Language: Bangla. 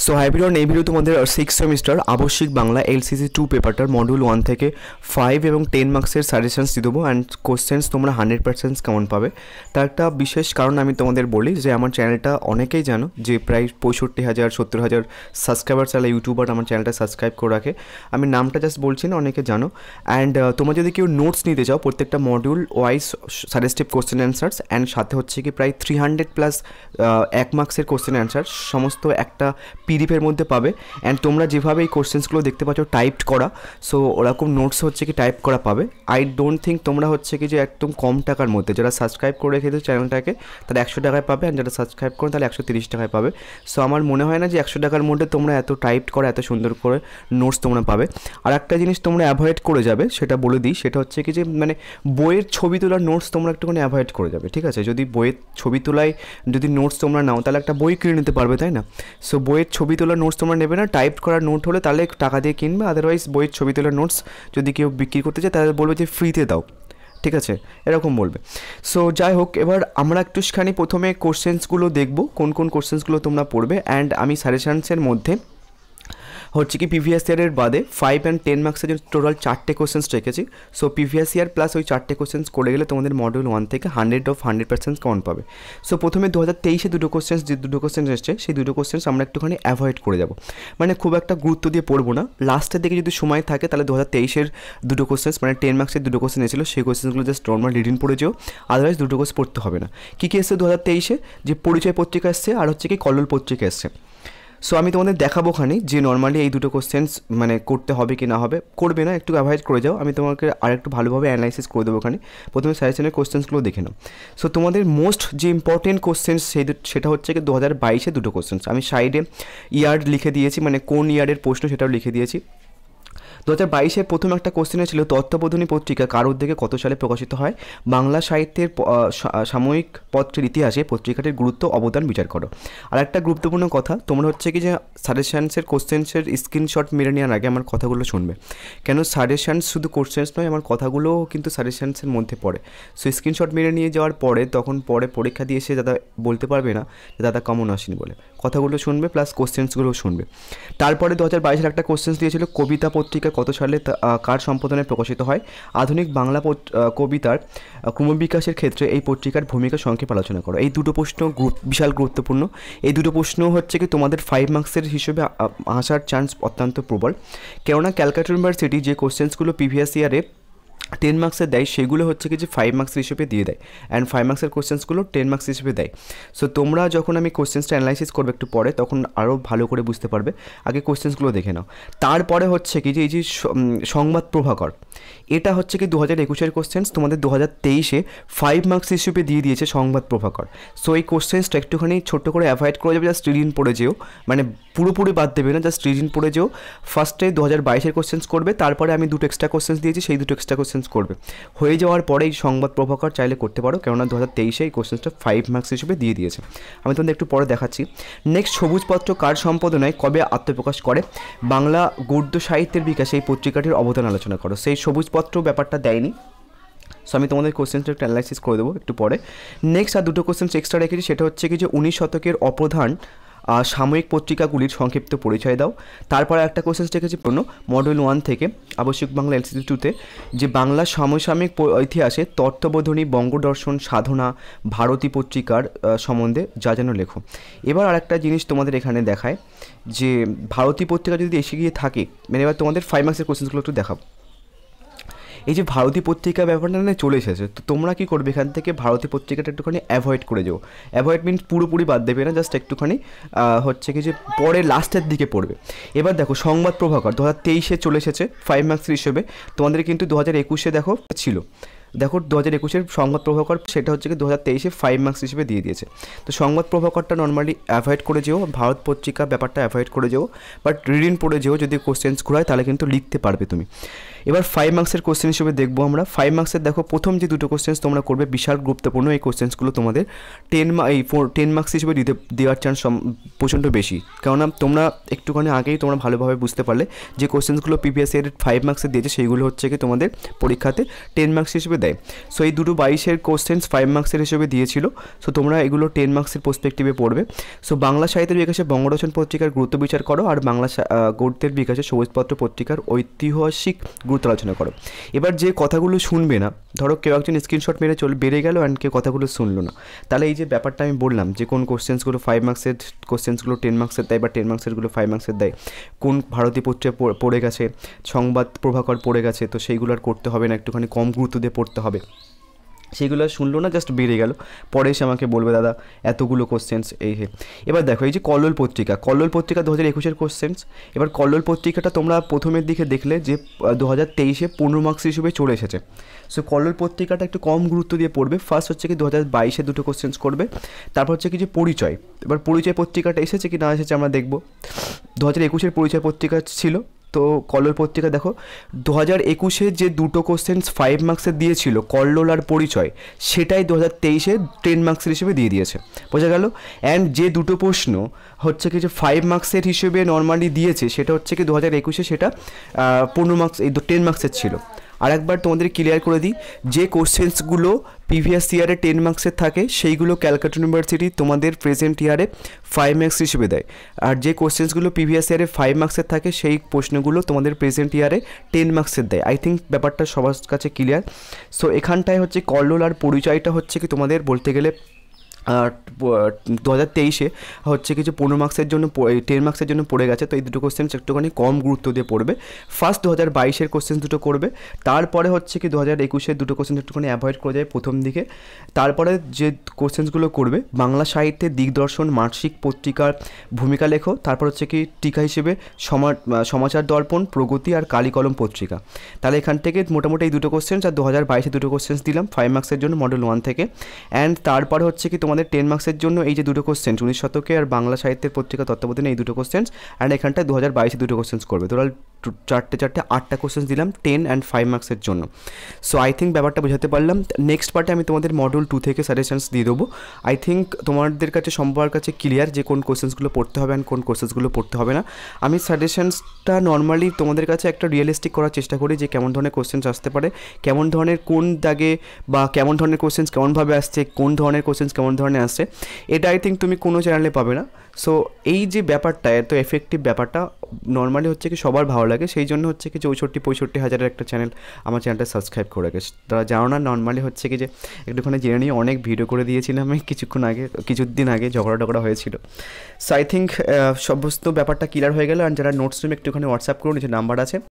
সো হাই এভরিওয়ান, এই ভিডিও তোমাদের 6 সেমিস্টার আবশ্যিক বাংলা এলসিসি 2 পেপারটার মডিউল 1 থেকে 5 এবং 10 মার্কসের সাজেশনস দিয়ে দেবো অ্যান্ড কোশ্চেন্স তোমরা 100% কেমন পাবে। তার একটা বিশেষ কারণ আমি তোমাদের বলি যে আমার চ্যানেলটা অনেকেই জানো যে প্রায় 65,000 70,000 সাবস্ক্রাইবার চালা ইউটিউবার আমার চ্যানেলটা সাবস্ক্রাইব করে রাখে। আমি নামটা জাস্ট বলছি না, অনেকে জানো। অ্যান্ড তোমরা যদি কেউ নোটস নিতে চাও প্রত্যেকটা module wise suggestive question answers and সাথে হচ্ছে কি প্রায় 300+ 1 মার্কসের কোশ্চেন অ্যান্সার সমস্ত একটা পিডিএফের মধ্যে পাবে। অ্যান্ড তোমরা যেভাবে এই কোশ্চেন্সগুলো দেখতে পাচ্ছ টাইপড করা, সো ওরকম নোটস হচ্ছে কি টাইপ করা পাবে। আই ডোন্ট থিঙ্ক তোমরা হচ্ছে কি যে একদম কম টাকার মধ্যে যারা সাবস্ক্রাইব করে রেখেছে চ্যানেলটাকে তারা 100 টাকায় পাবে, অ্যান্ড যারা সাবস্ক্রাইব করেন তাহলে 130 টাকায় পাবে। সো আমার মনে হয় না যে 100 টাকার মধ্যে তোমরা এত টাইপড করা এত সুন্দর করে নোটস তোমরা পাবে। আর একটা জিনিস তোমরা অ্যাভয়েড করে যাবে, সেটা বলে দিই, সেটা হচ্ছে কি যে মানে বইয়ের ছবি তোলার নোটস তোমরা একটুখানি অ্যাভয়েড করে যাবে, ঠিক আছে? যদি বইয়ের ছবি তোলায় যদি নোটস তোমরা নাও তাহলে একটা বই কিনে নিতে পারবে, তাই না? সো বইয়ের ছবি তোলার নোটস তোমরা নেবে না, টাইপ করার নোট হলে তাহলে টাকা দিয়ে কিনবে, আদারওয়াইজ বইয়ের ছবি তোলার নোটস যদি কেউ বিক্রি করতে চায় তাহলে বলবে যে ফ্রিতে দাও, ঠিক আছে? এরকম বলবে। সো যাই হোক, এবার আমরা একটুখানি প্রথমে কোশ্চেন্সগুলো দেখব, কোন কোন কোশ্চেন্সগুলো তোমরা পড়বে। অ্যান্ড আমি সাজেশনসের মধ্যে হচ্ছে কি প্রিভিয়াস ইয়ারের বাদে 5 অ্যান্ড 10 মার্কসের জন্য টোটাল 4টে কোশ্চেন্স রেখেছি। সো প্রিভিয়াস ইয়ার প্লাস ওই 4টে কোশ্চেন্স করে গেলে তোমাদের মডিউল 1 থেকে 100% কমন পাবে। সো প্রথমে 2023-এ দুটো কোশ্চেন্স, যে দুটো কোশ্চেন্স এসছে সেই দুটো কোশ্চেন্স আমরা একটুখানি অ্যাভয়েড করে যাব, মানে খুব একটা গুরুত্ব দিয়ে পড়বো না। লাস্টের দিকে যদি সময় থাকে তাহলে 2023-এর দুটো কোশ্চেন্স মানে 10 মার্কসের দুটো কোশ্চেন এসেছিল, সেই কোশ্চেন্সগুলো জাস্ট নর্মাল রিডিং পড়ে যেও, আদারওয়াইজ দুটো কোর্স পড়তে হবে না। কী কী এসছে 2023-এ? যে পরিচয় পত্রিকা এসছে আর হচ্ছে কি কল্লোল পত্রিকা এসছে। সো আমি তোমাদের দেখাবো খানি যে নর্মালি এই দুটো কোশ্চেন্স মানে করতে হবে কি না হবে, করবে না একটু অ্যাভয়েড করে যাও, আমি তোমাকে আর একটু ভালোভাবে অ্যানালাইসিস করে দেবো খানি। প্রথমে সাজেশনের কোশ্চেন্সগুলো দেখে নাও। সো তোমাদের মোস্ট যে ইম্পর্টেন্ট কোশ্চেন্স সেটা হচ্ছে কি 2022-এ দুটো কোশ্চেন্স, আমি সাইডে ইয়ার লিখে দিয়েছি, মানে কোন ইয়ারের প্রশ্ন সেটাও লিখে দিয়েছি। 2022-এর প্রথম একটা কোশ্চেনে ছিল তত্ত্ববোধিনী পত্রিকা কার উদ্যোগে কত সালে প্রকাশিত হয়? বাংলা সাহিত্যের সাময়িক পত্রের ইতিহাসে পত্রিকাটির গুরুত্ব অবদান বিচার করো। আর একটা গুরুত্বপূর্ণ কথা, তোমরা হচ্ছে কি যে সাজেশনসের কোশ্চেন্সের স্ক্রিনশট মেরে নেওয়ার আগে আমার কথাগুলো শুনবে, কেন সাজেশনস শুধু কোশ্চেন্স নয়, আমার কথাগুলোও কিন্তু সাজেশনসের মধ্যে পড়ে। সো স্ক্রিনশট মেরে নিয়ে যাওয়ার পরে তখন পরে পরীক্ষা দিয়ে এসে দাদা বলতে পারবে না যে দাদা কমন আসেনি বলে, কথাগুলো শুনবে প্লাস কোশ্চেন্সগুলোও শুনবে। তারপরে 2022-এর একটা কোশ্চেন্স দিয়েছিল কবিতা পত্রিকা কত সালে কার সম্পাদনে প্রকাশিত হয়? আধুনিক বাংলা কবিতার ক্রমবিকাশের ক্ষেত্রে এই পত্রিকার ভূমিকা সংক্ষেপে আলোচনা করো। এই দুটো প্রশ্ন বিশাল গুরুত্বপূর্ণ। এই দুটো প্রশ্ন হচ্ছে কি তোমাদের 5 মার্কসের হিসেবে আসার চান্স অত্যন্ত প্রবল, কেননা ক্যালকাটা ইউনিভার্সিটি যে কোশ্চেন্সগুলো প্রিভিয়াস ইয়ারে 10 মার্কসের দেয় সেগুলো হচ্ছে কি যে 5 মার্কস হিসেবে দিয়ে দেয়, অ্যান্ড 5 মার্কসের কোশ্চেন্সগুলো 10 মার্কস হিসেবে দেয়। সো তোমরা যখন আমি কোশ্চেন্সটা অ্যানালাইসিস করবে একটু পরে তখন আরও ভালো করে বুঝতে পারবে, আগে কোশ্চেন্সগুলো দেখে নাও। তারপরে হচ্ছে কি যে এই যে সংবাদ প্রভাকর, এটা হচ্ছে কি 2021-এর কোশ্চেন্স, তোমাদের 2023-এ 5 মার্কস হিসেবে দিয়ে দিয়েছে সংবাদ প্রভাকর। সো এই কোশ্চেন্সটা একটুখানি ছোট্ট করে অ্যাভয়েড করে যাবে, জাস্ট রিডিং পড়ে যেও, মানে পুরোপুরি বাদ দেবে না, জাস্ট রিডিং পড়ে যেও। ফার্স্টে 2022-এর কোশ্চেন্স করবে, তারপরে আমি দুটো এক্সট্রা কোশ্চেন্স দিয়েছি, সেই দুটো এক্সট্রা কোশ্চেন্স করবে। হয়ে যাওয়ার পরে এই সংবাদ প্রভাকর চাইলে করতে পারো, কেননা 2023-এ এই কোশ্চেন্সটা 5 মার্কস হিসেবে দিয়ে দিয়েছে। আমি তোমাদের একটু পরে দেখাচ্ছি। নেক্সট, সবুজপত্র কার সম্পাদনায় কবে আত্মপ্রকাশ করে? বাংলা গদ্য সাহিত্যের বিকাশে এই পত্রিকাটির অবদান আলোচনা করো। সেই সবুজপত্র ব্যাপারটা দেয়নি, সো আমি তোমাদের কোশ্চেন্সটা একটু অ্যানালাইসিস করে দেবো একটু পরে। নেক্সট আর দুটো কোশ্চেন্স এক্সট্রা রেখেছি, সেটা হচ্ছে কি যে 19 শতকের অপ্রধান সাময়িক পত্রিকাগুলির সংক্ষিপ্ত পরিচয় দাও। তারপরে একটা কোশ্চেন্স রেখেছি মডিউল 1 থেকে আবশ্যিক বাংলা এলসিসি 2-তে, যে বাংলা সমসাময়িক ইতিহাসে তত্ত্ববোধিনী, বঙ্গদর্শন, সাধনা, ভারতী পত্রিকার সম্বন্ধে যা যেন লেখো। এবার আরেকটা জিনিস তোমাদের এখানে দেখায় যে ভারতী পত্রিকা যদি এসে গিয়ে থাকে, মানে এবার তোমাদের 5 মার্কসের কোশ্চেন্সগুলো একটু দেখাবো। এই যে ভারতী পত্রিকা ব্যাপারটা না চলে এসেছে, তো তোমরা কী করবে এখান থেকে ভারতী পত্রিকাটা একটুখানি অ্যাভয়েড করে যাও। অ্যাভয়েড মিনস পুরোপুরি বাদ দেবে না, জাস্ট একটুখানি হচ্ছে কি যে পরে লাস্টের দিকে পড়বে। এবার দেখো সংবাদ প্রভাকর 2023-এ চলে এসেছে 5 মার্কসের হিসেবে, তোমাদের কিন্তু 2021-এ দেখো ছিল, দেখো 2021-এর সংবাদ প্রভাকর সেটা হচ্ছে কি 2023-এ 5 মার্কস হিসেবে দিয়ে দিয়েছে। তো সংবাদ প্রভাকরটা নর্মালি অ্যাভয়েড করে যেও, ভারত পত্রিকা ব্যাপারটা অ্যাভয়েড করে যেও, বাট রিডিং পড়ে যেও, যদি কোশ্চেন্সগুলো হয় তাহলে কিন্তু লিখতে পারবে তুমি। এবার 5 মার্কসের কোশ্চেন হিসেবে দেখবো আমরা। 5 মার্কসের দেখো প্রথম যে দুটো কোশ্চেন্স তোমরা করবে বিশাল গুরুত্বপূর্ণ। এই কোশ্চেন্সগুলো তোমাদের 10 মার্কস হিসেবে দেওয়ার চান্স প্রচণ্ড বেশি, কেননা তোমরা একটুখানি আগেই তোমরা ভালোভাবে বুঝতে পারলে যে কোশ্চেন্সগুলো প্রিভিয়াস ইয়ারের 5 মার্কসের দিয়েছে সেইগুলো হচ্ছে কি তোমাদের পরীক্ষাতে 10 মার্কস হিসেবে দেয়। সো এই দুটো 22-এর কোশ্চেন্স 5 মার্কসের হিসেবে দিয়েছিল। সো তোমরা এগুলো 10 মার্কসের পার্সপেক্টিভে পড়বে। সো বাংলা সাহিত্যের বিকাশে বঙ্গরচন পত্রিকার গুরুত্ব বিচার করো, আর বাংলা গদ্যের বিকাশে সবুজপত্র পত্রিকার ঐতিহাসিক গুরুত্ব আলোচনা করো। এবার যে কথাগুলো শুনবে না, ধরো কেউ একজন স্ক্রিনশট মেরে বেড়ে গেল অ্যান্ড কেউ কথাগুলো শুনলো না, তাহলে এই যে ব্যাপারটা আমি বললাম যে কোন কোশ্চেন্সগুলো 5 মার্কসের কোশ্চেন্সগুলো 10 মার্কসের দেয় বা 10 মার্কসেরগুলো 5 মার্কসের দেয়, কোন ভারতীয় পত্রিকা পড়ে গেছে, সংবাদ প্রভাকর পড়ে গেছে, তো সেইগুলো আর করতে হবে না, একটুখানি কম গুরুত্ব দিয়ে পড়তে হবে, সেইগুলো শুনলো না, জাস্ট বেড়ে গেল। পরে এসে আমাকে বলবে দাদা এতগুলো কোশ্চেন্স এই হে। এবার দেখো এই যে কল্লোল পত্রিকা 2021-এর কোশ্চেন্স। এবার কল্লোল পত্রিকাটা তোমরা প্রথমের দিকে দেখলে যে 2023-এ 15 মার্কস হিসেবে চলে এসেছে। সো কল্লোল পত্রিকাটা একটু কম গুরুত্ব দিয়ে পড়বে। ফার্স্ট হচ্ছে কি 2022-এ দুটো কোশ্চেন্স করবে, তারপর হচ্ছে কি যে পরিচয়। এবার পরিচয় পত্রিকাটা এসেছে কি না এসেছে আমরা দেখব। 2021-এর পরিচয় পত্রিকা ছিল, তো কল্লোল পত্রিকা দেখো 2021-এ যে দুটো কোশ্চেন্স 5 মার্কসের দিয়েছিল কল্লোল আর পরিচয়, সেটাই 2023-এ 10 মার্কসের হিসেবে দিয়ে দিয়েছে, বোঝা গেল। অ্যান্ড যে দুটো প্রশ্ন হচ্ছে কি যে 5 মার্কসের হিসেবে নর্মালি দিয়েছে, সেটা হচ্ছে কি 2021-এ সেটা 15 মার্কস এই 10 মার্কসের ছিল। আর একবার তোমাদের ক্লিয়ার করে দিই, যে কোশ্চেন্সগুলো প্রিভিয়াস ইয়ারে 10 মার্কসের থাকে সেইগুলো ক্যালকাটা ইউনিভার্সিটি তোমাদের প্রেজেন্ট ইয়ারে 5 মার্কস হিসেবে দেয়, আর যে কোশ্চেন্সগুলো প্রিভিয়াস ইয়ারে 5 মার্কসের থাকে সেই প্রশ্নগুলো তোমাদের প্রেজেন্ট ইয়ারে 10 মার্কসের দেয়। আই থিঙ্ক ব্যাপারটা সবার কাছে ক্লিয়ার। সো এখানটায় হচ্ছে কল্লোল আর পরিচয়টা হচ্ছে কি তোমাদের বলতে গেলে 2023-এ হচ্ছে কিছু 15 মার্কসের জন্য 10 মার্কসের জন্য পড়ে গেছে, তো এই দুটো কোশ্চেন্স একটুখানি কম গুরুত্ব দিয়ে পড়বে। ফার্স্ট 2022-এর কোশ্চেন্স দুটো করবে, তারপরে হচ্ছে কি 2021-এর দুটো কোশ্চেন্স একটুখানি অ্যাভয়েড করে যায় প্রথম দিকে। তারপরে যে কোশ্চেন্সগুলো করবে বাংলা সাহিত্যে দিগদর্শন মাসিক পত্রিকার ভূমিকা লেখো, তারপর হচ্ছে কি টিকা হিসেবে সমাচার দর্পণ, প্রগতি আর কালিকলম পত্রিকা। তাহলে এখান থেকে মোটামুটি এই দুটো কোশ্চেন্স আর 2022-এ দুটো কোশ্চেন্স দিলাম 5 মার্কসের জন্য মডেল 1 থেকে। অ্যান্ড তারপরে হচ্ছে কি তোমাদের 10 মার্কসের জন্য এই যে দুটো কোশ্চেন্স 19 শতকে আর বাংলা সাহিত্যের পত্রিকা তত্ত্বাবধানে এই দুটো কোশ্চেন্স, অ্যান্ড এখানটায় 2022-এ দুটো কোশ্চেন্স করবে। টোটাল 8টা কোশ্চেন্স দিলাম 10 অ্যান্ড 5 মার্কসের জন্য। সো আই থিঙ্ক ব্যাপারটা বোঝাতে পারলাম। নেক্সট পার্টে আমি তোমাদের মডেল 2 থেকে সাজেশনস দিয়ে দেবো। আই থিঙ্ক তোমাদের কাছে সবার কাছে ক্লিয়ার যে কোন কোশ্চেন্সগুলো পড়তে হবে অ্যান্ড কোন কোশ্চেন্সগুলো পড়তে হবে না। আমি সাজেশনসটা নর্মালি তোমাদের কাছে একটা রিয়েলিস্টিক করার চেষ্টা করি যে কেমন ধরনের কোশ্চেন্স আসতে পারে, কেমন ধরনের কোন দাগে বা কেমন ধরনের কোশ্চেন্স কেমনভাবে আসছে, কোন ধরনের কোশ্চেন্স কেমন ধরনের আসছে, এটা আই থিঙ্ক তুমি কোনো চ্যানেলে পাবে না। সো এই যে ব্যাপারটা এত এফেক্টিভ ব্যাপারটা নর্মালি হচ্ছে কি সবার ভালো লাগে, সেই জন্য হচ্ছে কি 64-65 হাজারের একটা চ্যানেল আমার চ্যানেলটা সাবস্ক্রাইব করে গেছে। তারা জানো না নর্মালি হচ্ছে কি যে একটুখানি জেনে নিয়ে অনেক ভিডিও করে দিয়েছিলাম আমি কিছুদিন আগে ঝগড়া হয়েছিল। সো আই থিঙ্ক সমস্ত ব্যাপারটা ক্লিয়ার হয়ে গেল। আর যারা নোটস নেবে একটুখানি হোয়াটসঅ্যাপ করুন, নিচে নাম্বার আছে।